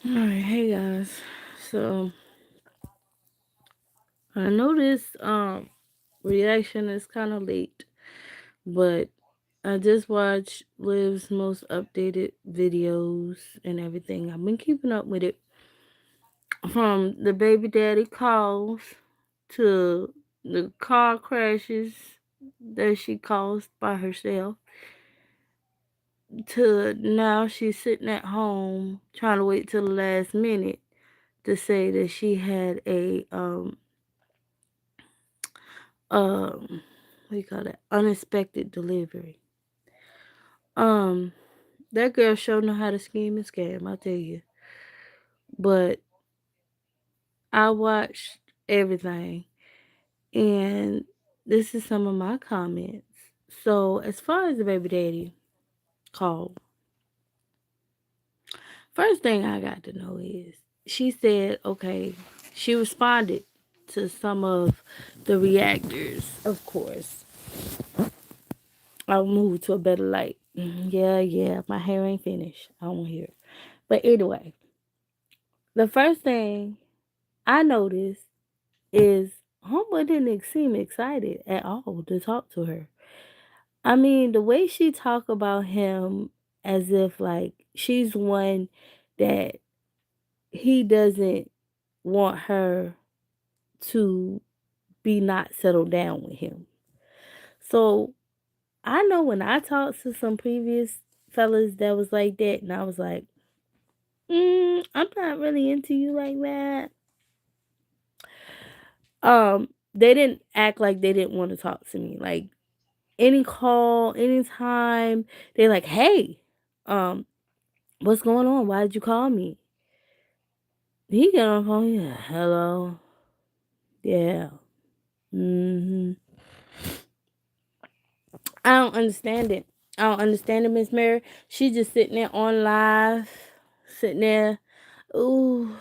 Alright, hey guys. So I know this reaction is kinda late, but I just watched Liv's most updated videos and everything. I've been keeping up with it from the baby daddy calls to the car crashes that she caused by herself to now she's sitting at home trying to wait till the last minute to say that she had a what do you call that? Unexpected delivery. Um, that girl sure know how to scheme and scam, I tell you. But I watched everything, and this is some of my comments. So, as far as the baby daddy call, first thing I got to know is she said, okay, she responded to some of the reactors, of course. I'll move to a better light. Yeah, my hair ain't finished. I don't hear it. But anyway, the first thing I noticed is Homeboy didn't seem excited at all to talk to her. I mean, the way she talk about him as if like she's one that he doesn't want her to be not settled down with him. So I know when I talked to some previous fellas that was like that, and I was like, I'm not really into you like that. They didn't act like they didn't want to talk to me. Like any call, anytime, they're like, "Hey, um, what's going on? Why did you call me?" He get on the phone. Yeah, hello. Yeah. Mhm. I don't understand it. I don't understand it, Miss Mary. She just sitting there on live, sitting there. Ooh,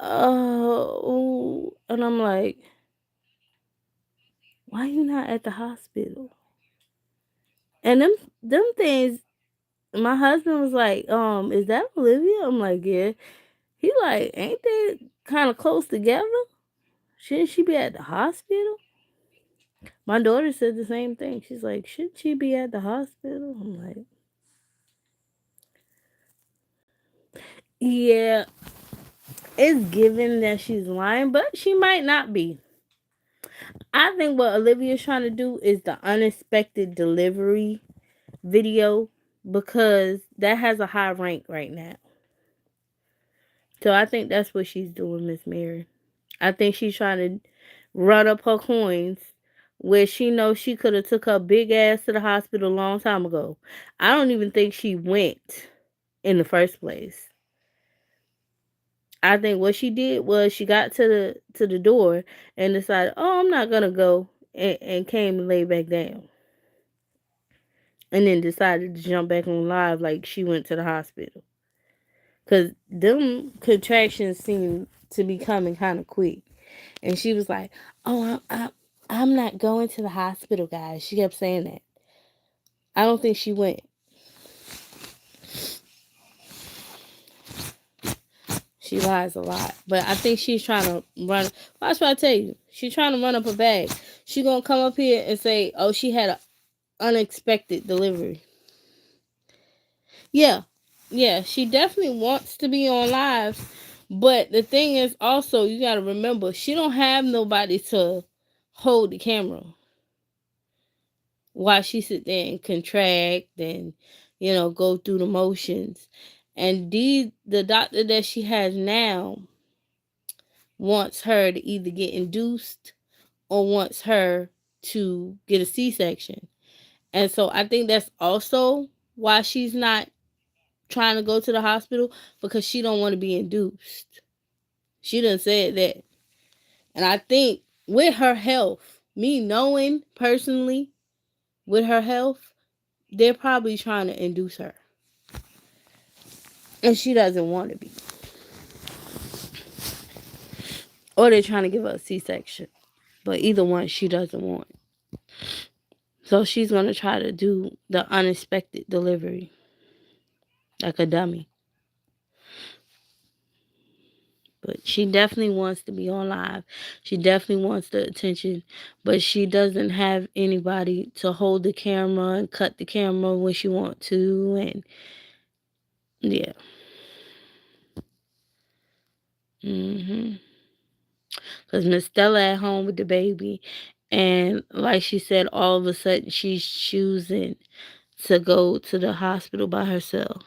ooh, and I'm like, why you not at the hospital? And them things. My husband was like, is that Olivia? I'm like, yeah. He like, ain't they kind of close together? Shouldn't she be at the hospital? My daughter said the same thing. She's like, shouldn't she be at the hospital? I'm like, yeah, it's given that she's lying, but she might not be. I think what Olivia's trying to do is the unexpected delivery video because that has a high rank right now. So I think that's what she's doing, Miss Mary. I think she's trying to run up her coins where she knows she could have took her big ass to the hospital a long time ago. I don't even think she went in the first place. I think what she did was she got to the door and decided, oh, I'm not gonna go, and came and laid back down, and then decided to jump back on live like she went to the hospital. Cause them contractions seem to be coming kind of quick. And she was like, "Oh, I'm not going to the hospital, guys." She kept saying that. I don't think she went. She lies a lot, but I think she's trying to run. That's what I tell you. She's trying to run up her bag. She gonna come up here and say, "Oh, she had an unexpected delivery." Yeah, yeah, she definitely wants to be on live, but the thing is, also you gotta remember, she don't have nobody to hold the camera while she sit there and contract and go through the motions. And the doctor that she has now wants her to either get induced or wants her to get a C-section. And so I think that's also why she's not trying to go to the hospital, because she don't want to be induced. She done said that. And I think with her health, me knowing personally, with her health, they're probably trying to induce her. And she doesn't want to be. Or they're trying to give her a C-section. But either one, she doesn't want. So she's going to try to do the unexpected delivery. Like a dummy. But she definitely wants to be on live. She definitely wants the attention. But she doesn't have anybody to hold the camera and cut the camera when she wants to. And yeah. Because Miss Stella at home with the baby. And like she said, all of a sudden she's choosing to go to the hospital by herself.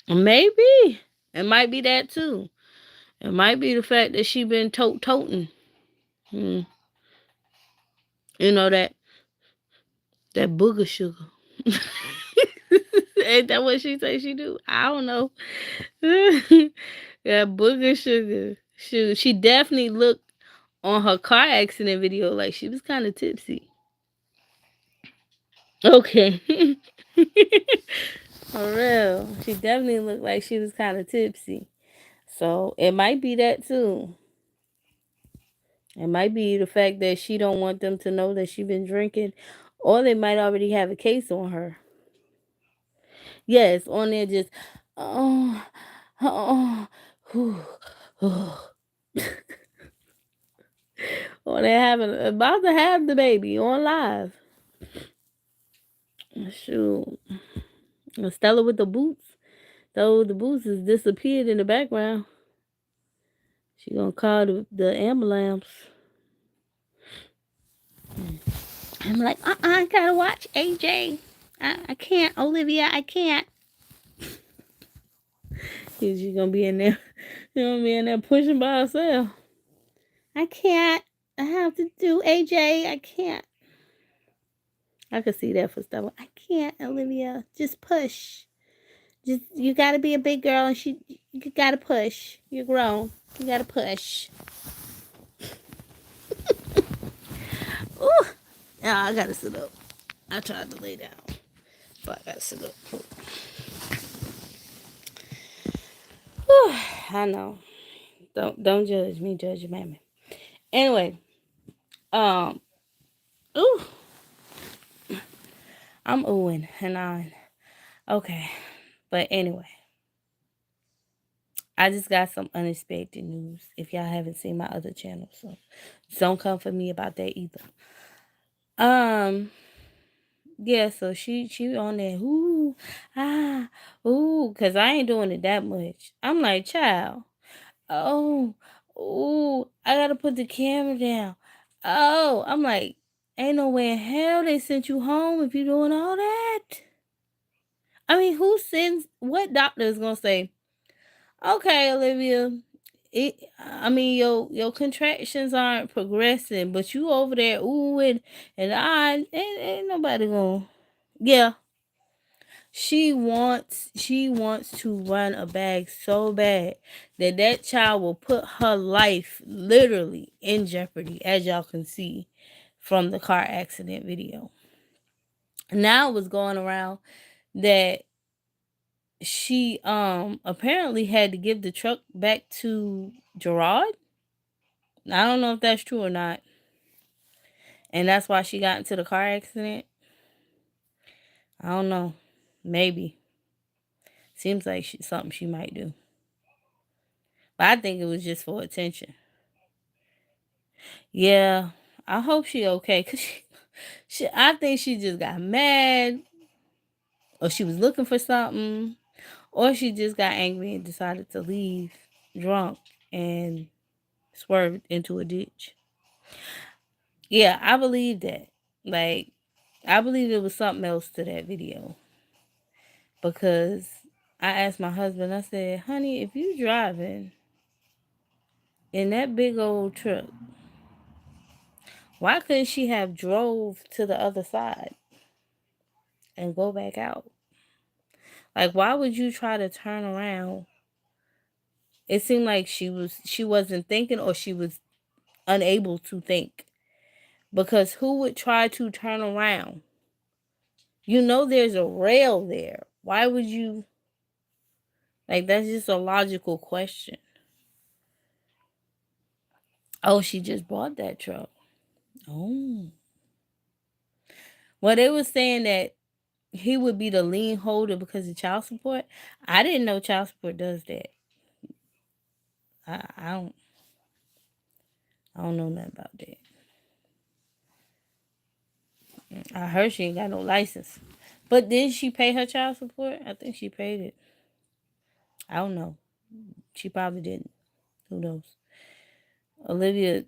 Maybe. It might be that too. It might be the fact that she been toting. You know that booger sugar. Ain't that what she say she do? I don't know. That booger sugar. She definitely looked on her car accident video like she was kind of tipsy. Okay. For real. She definitely looked like she was kind of tipsy. So it might be that too. It might be the fact that she don't want them to know that she been drinking, or they might already have a case on her. Yes, on there just, oh, oh, whew, oh. Or they about to have the baby on live. Shoot. Stella with the boots. Stella with the boots has disappeared in the background. She gonna call the ambulance. I'm like, I gotta watch AJ. I can't, Olivia, I can't. She's gonna be in there. You know, be in there pushing by herself. I can't. I have to do AJ. I can't. I could see that for Stella. I can't, Olivia. Just push. Just you gotta be a big girl, and you gotta push. You're grown. You gotta push. Ooh. Yeah, I gotta sit up. I tried to lay down, but I gotta sit up. Whew. I know. Don't judge me, judge your mammy. Anyway, ooh, I'm oohing and on. Okay, but anyway, I just got some unexpected news. If y'all haven't seen my other channel, so don't come for me about that either. Yeah, so she on there, ooh, cause I ain't doing it that much. I'm like, child, oh, ooh, I gotta put the camera down. Oh, I'm like, ain't no way in hell they sent you home if you doing all that. I mean, what doctor is gonna say, okay, Olivia, your contractions aren't progressing, but you over there, ooh, and ain't nobody gonna, yeah. She wants to run a bag so bad that child will put her life literally in jeopardy, as y'all can see from the car accident video. Now it was going around that she apparently had to give the truck back to Gerard. I don't know if that's true or not. And that's why she got into the car accident. I don't know. Maybe. Seems like something she might do. But I think it was just for attention. Yeah. I hope she okay. Cause I think she just got mad. Or she was looking for something. Or she just got angry and decided to leave drunk and swerved into a ditch. Yeah, I believe that. Like, I believe there was something else to that video. Because I asked my husband, I said, honey, if you driving in that big old truck, why couldn't she have drove to the other side and go back out? Like, why would you try to turn around? It seemed like she wasn't thinking, or she was unable to think. Because who would try to turn around? You know there's a rail there. Why would you? Like, that's just a logical question. Oh, she just bought that truck. Oh. Well, they were saying that he would be the lien holder because of child support. I didn't know child support does that. I don't know nothing about that. I heard she ain't got no license. But did she pay her child support? I think she paid it. I don't know. She probably didn't. Who knows? Olivia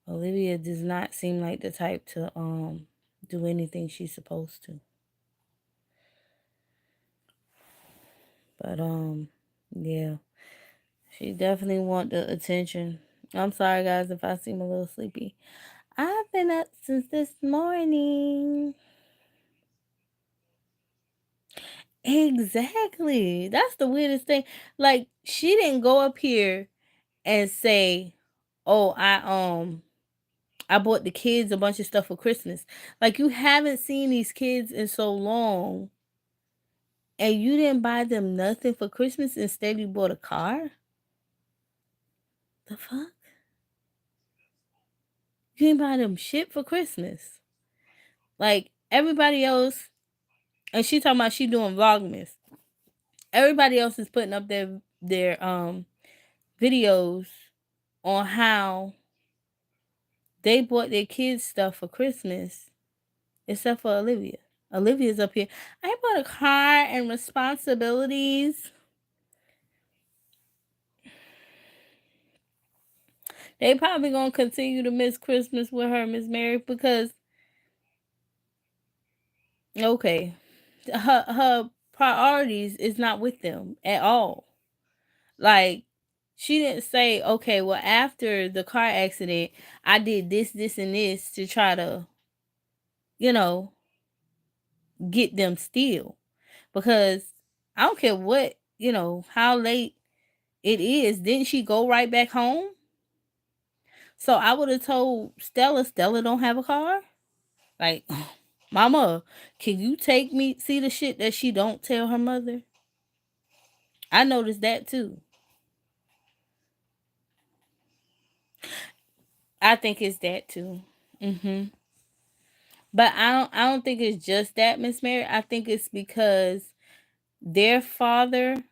Olivia does not seem like the type to do anything she's supposed to. But yeah. She definitely want the attention. I'm sorry guys if I seem a little sleepy. I've been up since this morning. Exactly. That's the weirdest thing. Like she didn't go up here and say, "Oh, I bought the kids a bunch of stuff for Christmas." Like you haven't seen these kids in so long and you didn't buy them nothing for Christmas, instead you bought a car? The fuck? You didn't buy them shit for Christmas. Like everybody else, and she talking about she doing Vlogmas. Everybody else is putting up their videos on how they bought their kids stuff for Christmas, except for Olivia. Olivia's up here. I bought a car and responsibilities. They probably gonna continue to miss Christmas with her, Miss Mary, because okay, her priorities is not with them at all. Like she didn't say, okay, well after the car accident, I did this, this, and this to try to, you know, get them still. Because I don't care what, how late it is. Didn't she go right back home? So I would have told Stella don't have a car. Like, Mama, can you take me see the shit that she don't tell her mother? I noticed that too. I think it's that too. But I don't think it's just that, Miss Mary. I think it's because their father,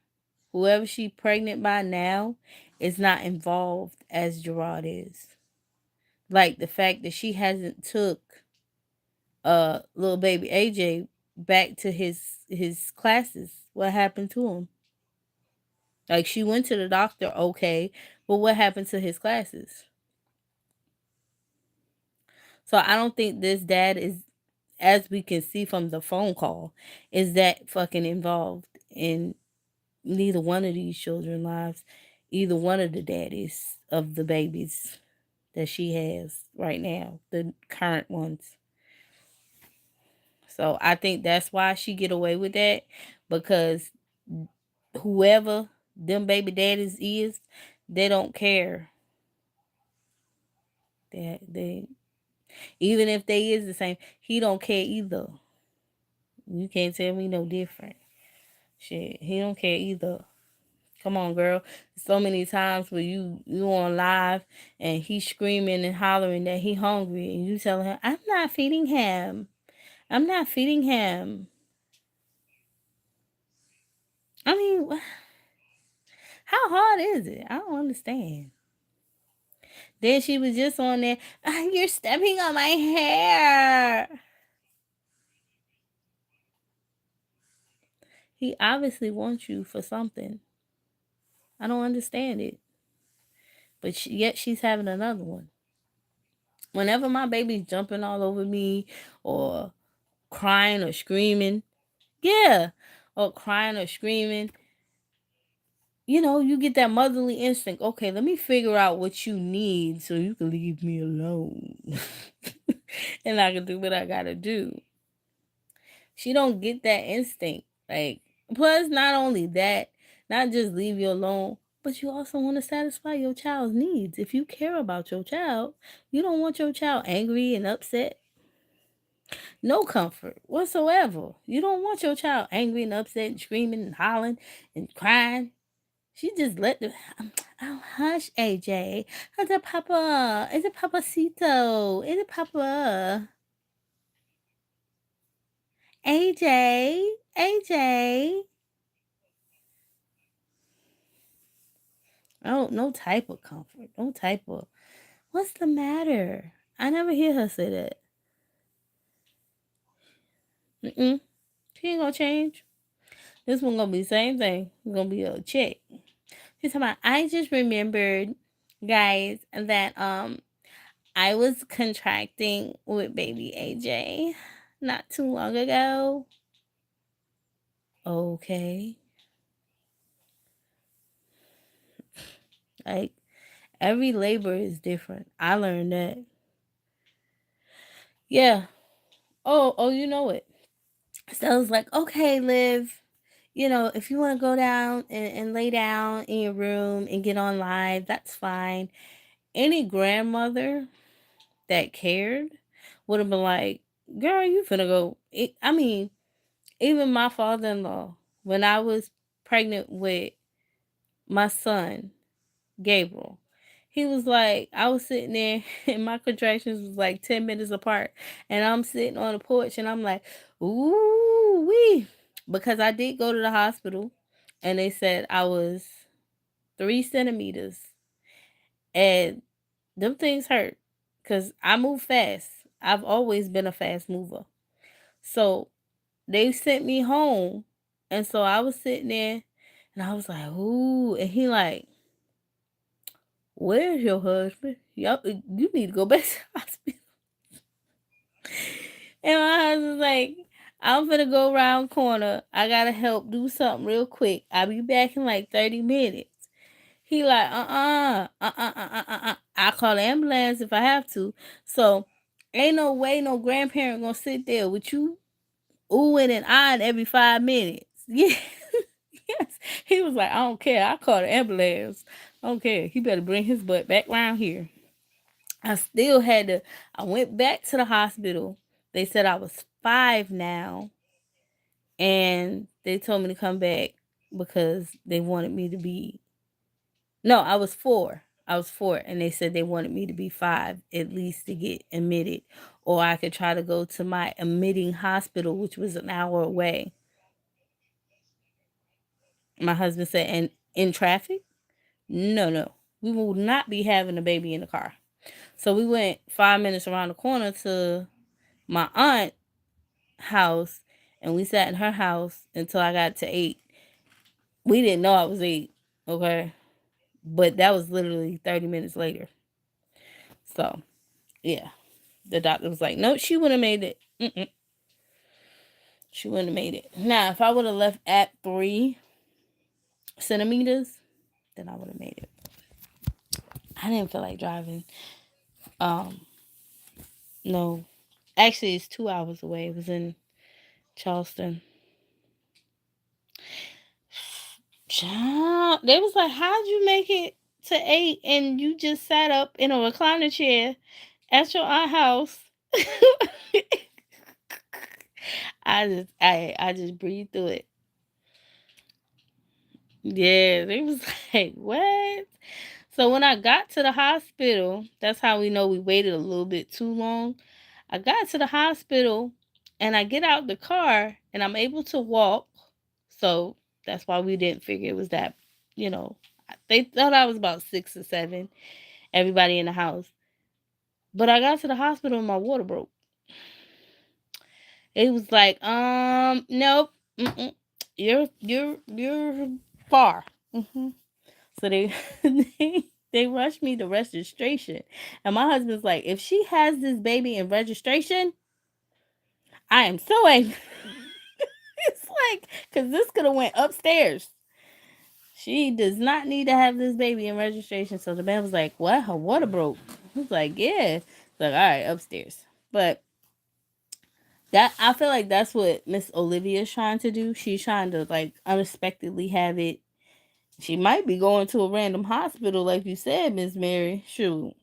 whoever she pregnant by now, is not involved as Gerard is. Like the fact that she hasn't took little baby AJ back to his classes. What happened to him? Like she went to the doctor, okay, but what happened to his classes? So I don't think this dad is, as we can see from the phone call, is that fucking involved in neither one of these children's lives, either one of the daddies of the babies that she has right now, the current ones. So I think that's why she get away with that, because whoever them baby daddies is, they don't care. They even if they is the same, he don't care either. You can't tell me no different. Shit, he don't care either. Come on, girl. So many times where you on live and he's screaming and hollering that he hungry, and you telling him, "I'm not feeding him. I'm not feeding him." I mean, how hard is it? I don't understand. Then she was just on there. You're stepping on my hair. He obviously wants you for something. I don't understand it. But yet she's having another one. Whenever my baby's jumping all over me or crying or screaming, yeah, or crying or screaming, you get that motherly instinct. Okay, let me figure out what you need so you can leave me alone. And I can do what I gotta do. She don't get that instinct. Like, plus, not only that, not just leave you alone, but you also want to satisfy your child's needs. If you care about your child, you don't want your child angry and upset. No comfort whatsoever. You don't want your child angry and upset and screaming and hollering and crying. She just let the oh hush, AJ. It's a papa. It's a papacito. It's a papa. AJ. AJ. Oh, no type of comfort. No type of, what's the matter? I never hear her say that. Mm-mm. She ain't gonna change. This one gonna be the same thing. It's gonna be a check. She's talking about, I just remembered, guys, that I was contracting with baby AJ not too long ago. Okay. Like, every labor is different. I learned that. Yeah. Oh, you know it. So I was like, okay, Liv, if you want to go down and lay down in your room and get on live, that's fine. Any grandmother that cared would have been like, girl, you finna go. I mean, even my father-in-law, when I was pregnant with my son, Gabriel, he was like, I was sitting there and my contractions was like 10 minutes apart. And I'm sitting on the porch and I'm like, ooh, wee. Because I did go to the hospital and they said I was 3 centimeters. And them things hurt because I move fast. I've always been a fast mover. So they sent me home. And so I was sitting there and I was like, ooh. And he like, where's your husband? Yup, you need to go back to the hospital. And my husband's like, I'm gonna go around corner. I gotta help do something real quick. I'll be back in like 30 minutes. He like, I'll call the ambulance if I have to. So ain't no way no grandparent gonna sit there with you oohing and eyeing every 5 minutes. Yeah. Yes. He was like, I don't care. I call the ambulance. I don't care. He better bring his butt back around here. I still had to, I went back to the hospital. They said I was 5 now. And they told me to come back because they wanted me to be, no, I was 4. I was 4. And they said they wanted me to be 5 at least to get admitted. Or I could try to go to my admitting hospital, which was an hour away. My husband said, and in traffic? No. We will not be having a baby in the car. So we went 5 minutes around the corner to my aunt's house and we sat in her house until I got to 8. We didn't know I was 8, okay? But that was literally 30 minutes later. So, yeah. The doctor was like, no, she wouldn't have made it. She wouldn't have made it. Now, if I would have left at 3 centimeters, then I would have made it. I didn't feel like driving. No. Actually, it's 2 hours away. It was in Charleston. Child, they was like, how'd you make it to 8 and you just sat up in a recliner chair at your aunt's house? I just breathed through it. Yeah, they was like, what? So when I got to the hospital, that's how we know we waited a little bit too long. I got to the hospital and I get out the car and I'm able to walk. So that's why we didn't figure it was that, they thought I was about 6 or 7, everybody in the house. But I got to the hospital and my water broke. It was like, nope, you're far. So they rushed me to registration, and my husband's like, if she has this baby in registration, I am so angry. It's like, because this could have went upstairs. She does not need to have this baby in registration. So the man was like, what? Her water broke. He was like, yeah. It's like, all right, upstairs. But that, I feel like that's what Miss Olivia's trying to do. She's trying to like unexpectedly have it. She might be going to a random hospital, like you said, Miss Mary. Shoot.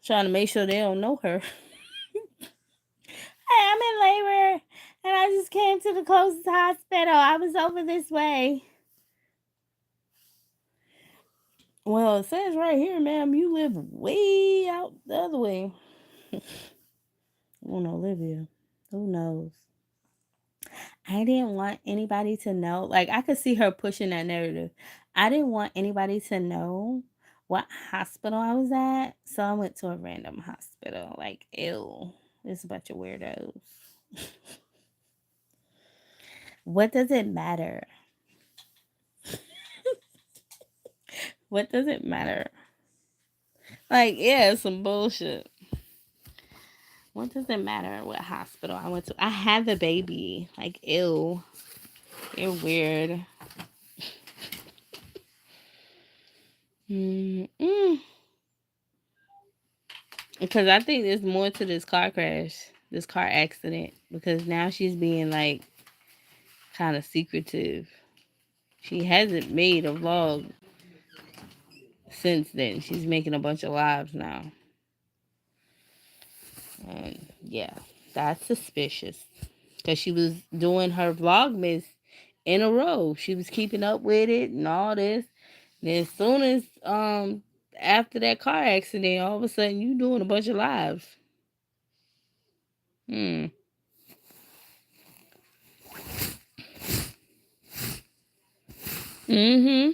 Trying to make sure they don't know her. Hey, I'm in labor and I just came to the closest hospital. I was over this way. Well, it says right here, ma'am, you live way out the other way. Oh, no, Olivia. Who knows? I didn't want anybody to know. Like, I could see her pushing that narrative. I didn't want anybody to know what hospital I was at, so I went to a random hospital. Like, ew, there's a bunch of weirdos. What does it matter? What does it matter? Like, yeah, some bullshit. What does it matter what hospital I went to? I had the baby. Like, ew. You're weird. Mm-mm. Because I think there's more to this car crash, this car accident. Because now she's being like kind of secretive. She hasn't made a vlog since then. She's making a bunch of lives now. And yeah, that's suspicious. Because she was doing her vlogmas in a row. She was keeping up with it and all this. And as soon as after that car accident, all of a sudden you doing a bunch of lives. Hmm. Mm-hmm.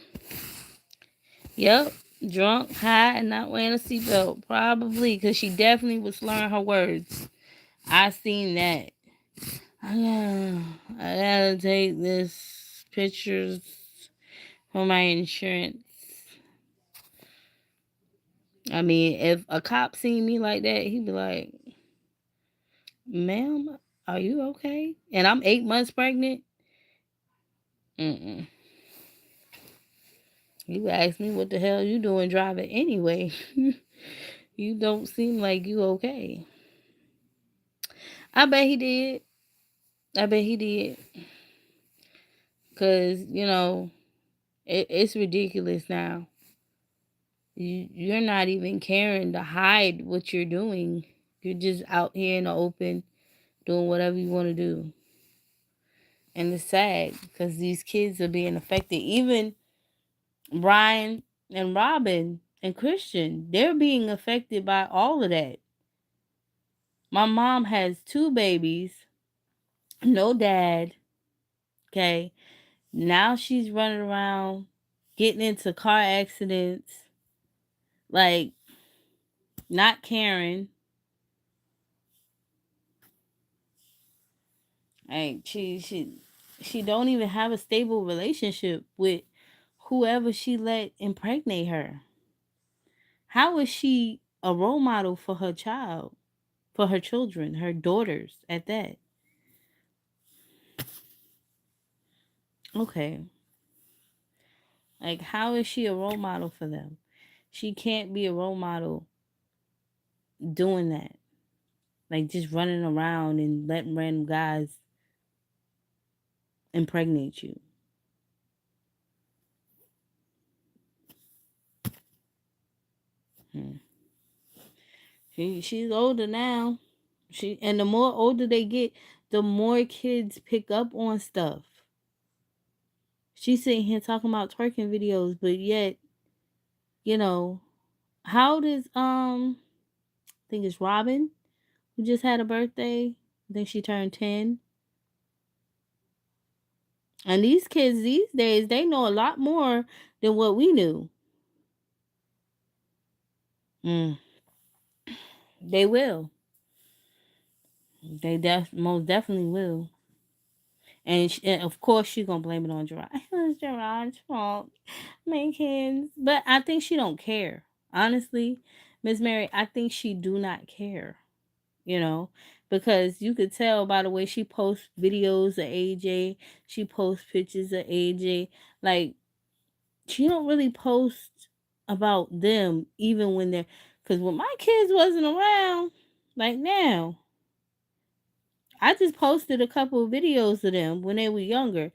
Yep. Drunk, high, and not wearing a seatbelt. Probably because she definitely was slurring her words. I seen that. I gotta take this pictures for my insurance. I mean, if a cop seen me like that, he'd be like, "Ma'am, are you okay?" And I'm 8 months pregnant. Mm-mm. He would ask me, "What the hell you doing driving anyway? You don't seem like you okay." I bet he did. I bet he did. Cause it's ridiculous now. You're not even caring to hide what you're doing. You're just out here in the open doing whatever you want to do. And it's sad because these kids are being affected. Even Brian and Robin and Christian, they're being affected by all of that. My mom has two babies, no dad. Okay. Now she's running around getting into car accidents, like not caring. Like she don't even have a stable relationship with whoever she let impregnate her. How is she a role model for her child, for her children, her daughters at that? Okay. Like, how is she a role model for them? She can't be a role model doing that. Like, just running around and letting random guys impregnate you. Hmm. She's older now. And the more older they get, the more kids pick up on stuff. She's sitting here talking about twerking videos, but yet, you know, how does I think it's Robin who just had a birthday. I think she turned 10. And these kids these days, they know a lot more than what we knew. Mm, they will. Most definitely will. And of course, she's gonna blame it on Gerard. It was Gerard's fault, my kids. But I think she don't care. Honestly, Miss Mary, I think she do not care. You know, because you could tell by the way she posts videos of AJ, she posts pictures of AJ. Like, she don't really post about them even when they're, because when my kids wasn't around, like now, I just posted a couple of videos of them when they were younger.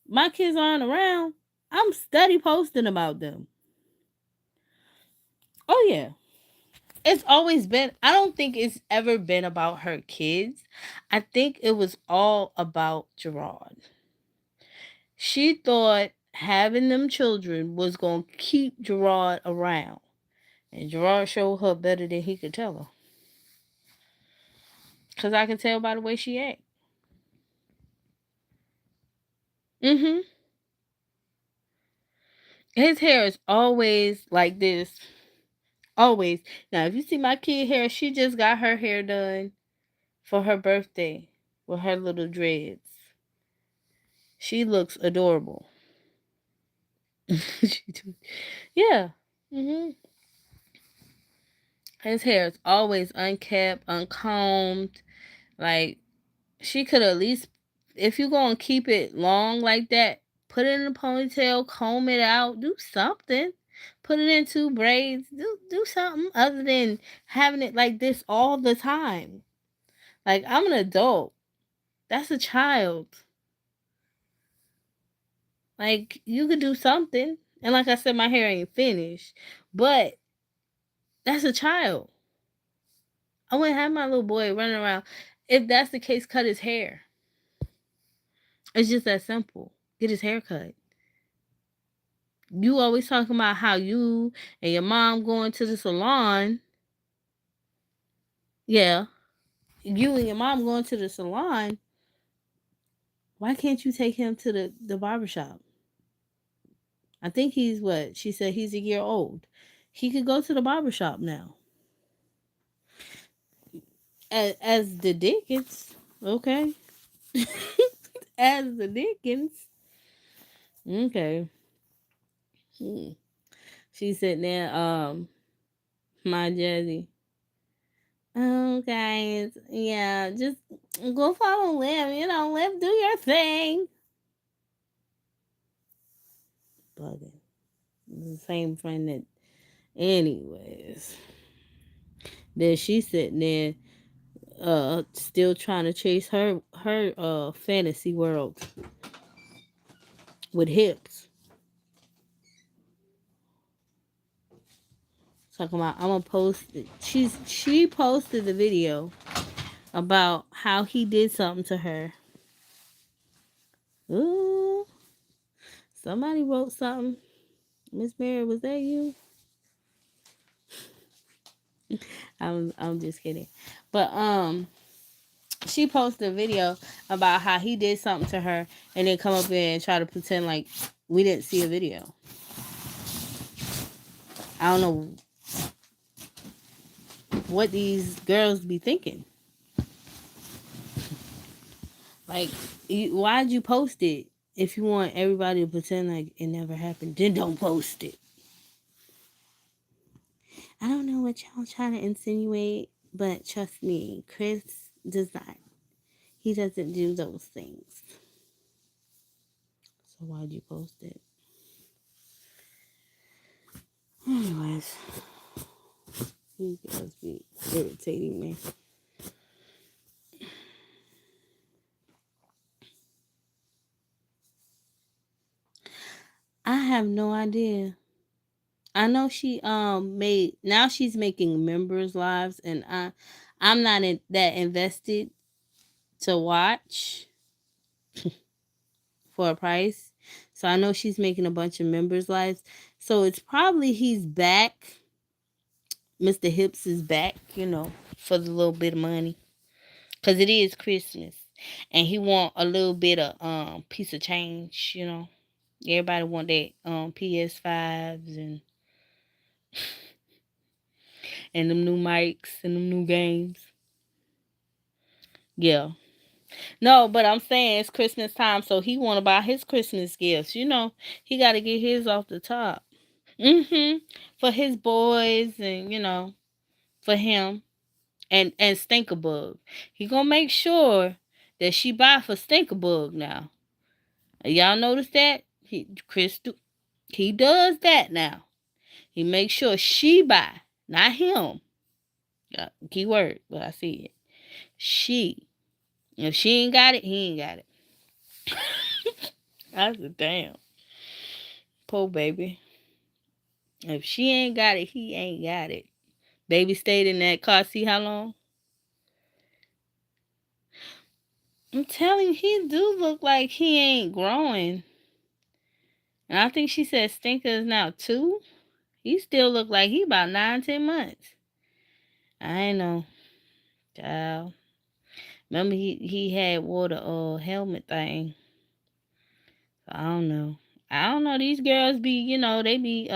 My kids aren't around. I'm steady posting about them. Oh yeah. It's always been, I don't think it's ever been about her kids. I think it was all about Gerard. She thought having them children was going to keep Gerard around. And Gerard showed her better than he could tell her. Because I can tell by the way she act. Mm-hmm. His hair is always like this. Always. Now, if you see my kid hair, she just got her hair done for her birthday with her little dreads. She looks adorable. Yeah. Mhm. His hair is always unkept, uncombed. Like, she could at least, if you gonna keep it long like that, put it in a ponytail, comb it out, do something. Put it in two braids. Do something other than having it like this all the time. Like, I'm an adult. That's a child. Like, you could do something. And like I said, my hair ain't finished. But that's a child. I wouldn't have my little boy running around. If that's the case, cut his hair. It's just that simple. Get his hair cut. You always talking about how you and your mom going to the salon. Yeah. You and your mom going to the salon. Why can't you take him to the barbershop? I think he's what? She said he's a year old. He could go to the barbershop now. As the Dickens. Okay. As the Dickens. Okay. Hmm. She sitting there, my Jazzy. Oh, guys, yeah, just go follow Liv. Liv, do your thing. Bugging. The same friend that, anyways. Then she sitting there, still trying to chase her fantasy world with hips. Talking about I'm gonna post it. She posted the video about how he did something to her. Ooh, somebody wrote something. Miss Mary, was that you? I'm just kidding. But she posted a video about how he did something to her and then come up there and try to pretend like we didn't see a video. I don't know what these girls be thinking. Like, why'd you post it if you want everybody to pretend like it never happened? Then don't post it. I don't know what y'all trying to insinuate, but trust me, Chris does not. He doesn't do those things. So why'd you post it? Anyways, these girls be irritating me. I have no idea. I know she now she's making members lives, and I'm not that invested to watch for a price. So I know she's making a bunch of members lives. So it's probably he's back. Mr. Hips is back, for the little bit of money. Cause it is Christmas. And he want a little bit of piece of change. Everybody want that PS5s and them new mics and them new games. Yeah. No, but I'm saying it's Christmas time, so he want to buy his Christmas gifts. He got to get his off the top. For his boys and, for him and Stinkerbug. He gonna make sure that she buy for Stinkerbug now. Y'all notice that? He does that now. He makes sure she buy, not him. Keyword, but I see it. She. If she ain't got it, he ain't got it. I said, damn. Poor baby. If she ain't got it, he ain't got it. Baby stayed in that car, see how long? I'm telling you, he do look like he ain't growing. And I think she said Stinker is now 2. He still look like he about 9, 10 months. I ain't know. Child. Remember he had wore the helmet thing. So I don't know. I don't know. These girls be, they be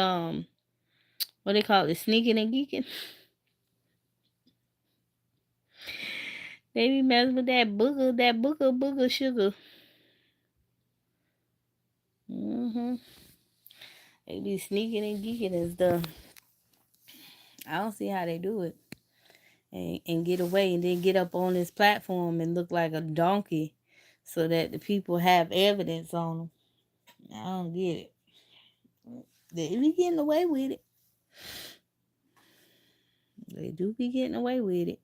what they call it, sneaking and geeking. They be messing with that booger sugar. They be sneaking and geeking and stuff. I don't see how they do it. And get away and then get up on this platform and look like a donkey so that the people have evidence on them. I don't get it. They be getting away with it. They do be getting away with it.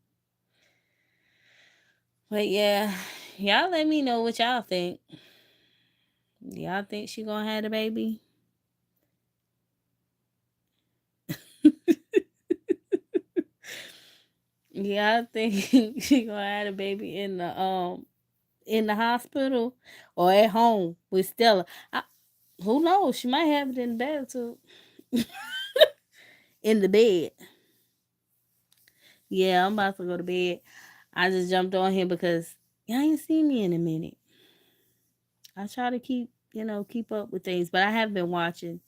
But yeah, y'all let me know what y'all think. Y'all think she gonna have the baby? Y'all think she gonna have the baby in the hospital or at home with Stella? Who knows? She might have it in the bathtub. In the bed. Yeah, I'm about to go to bed. I just jumped on here because y'all ain't seen me in a minute. I try to keep up with things, but I have been watching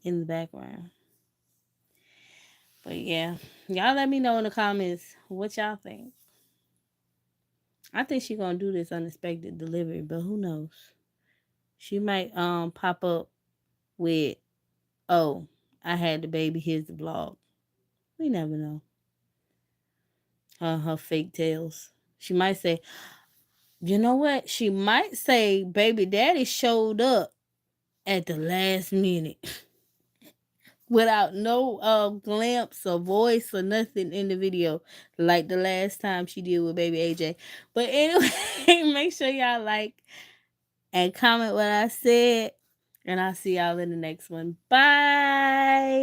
in the background. But yeah, y'all let me know in the comments what y'all think. I think she gonna do this unexpected delivery, but who knows? She might pop up with, oh, I had the baby, here's the vlog. We never know. Her fake tales. She might say, you know what? She might say baby daddy showed up at the last minute without no glimpse or voice or nothing in the video like the last time she did with baby AJ. But anyway, make sure y'all like and comment what I said, and I'll see y'all in the next one. Bye.